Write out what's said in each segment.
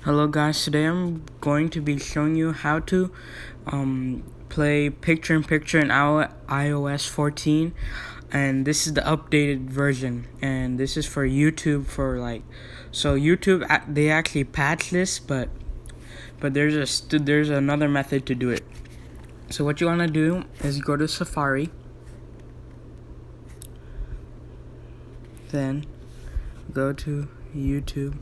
Hello guys, today I'm going to be showing you how to play picture-in-picture in iOS 14, and this is the updated version, and this is for YouTube. So YouTube, they actually patched this, but there's another method to do it. So what you want to do is go to Safari, then go to YouTube.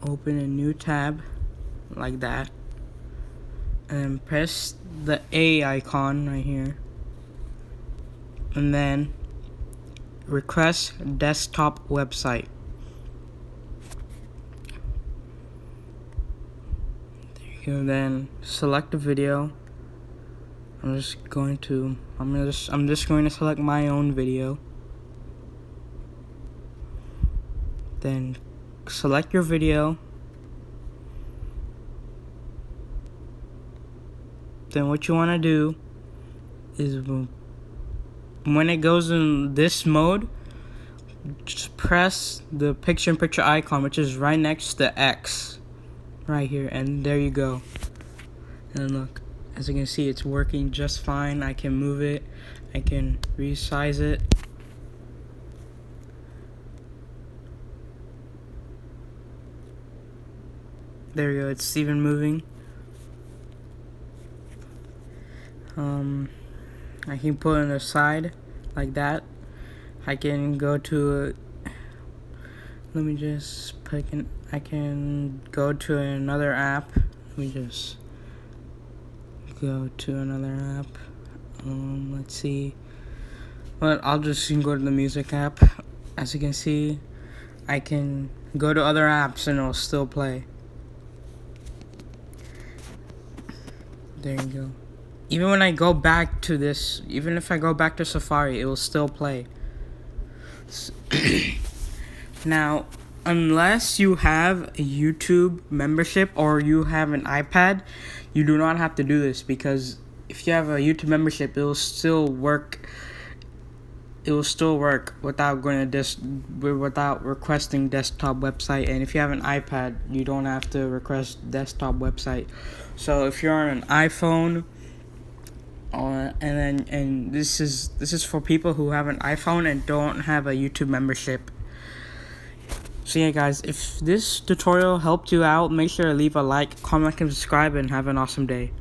Open a new tab like that, and press the A icon right here, and then request desktop website. There you go. Then select a video. I'm just going to select my own video. Then select your video. Then what you want to do is, when it goes in this mode, just press the picture-in-picture icon, which is right next to X right here, and there you go. And look, as you can see, it's working just fine. I can move it, I can resize it. There you go, it's even moving. I can put it on the side like that. I can go to I can go to another app. Let me just go to another app. Let's see. Well, I'll just go to the music app. As you can see, I can go to other apps and it'll still play. There you go. Even when I go back to this, even if I go back to Safari, it will still play. Now, unless you have a YouTube membership or you have an iPad, you do not have to do this, because if you have a YouTube membership, it will still work. It will still work without without requesting desktop website. And if you have an iPad, you don't have to request desktop website. So if you're on an iPhone, and this is for people who have an iPhone and don't have a YouTube membership. So yeah guys, if this tutorial helped you out, make sure to leave a like, comment, and subscribe, and have an awesome day.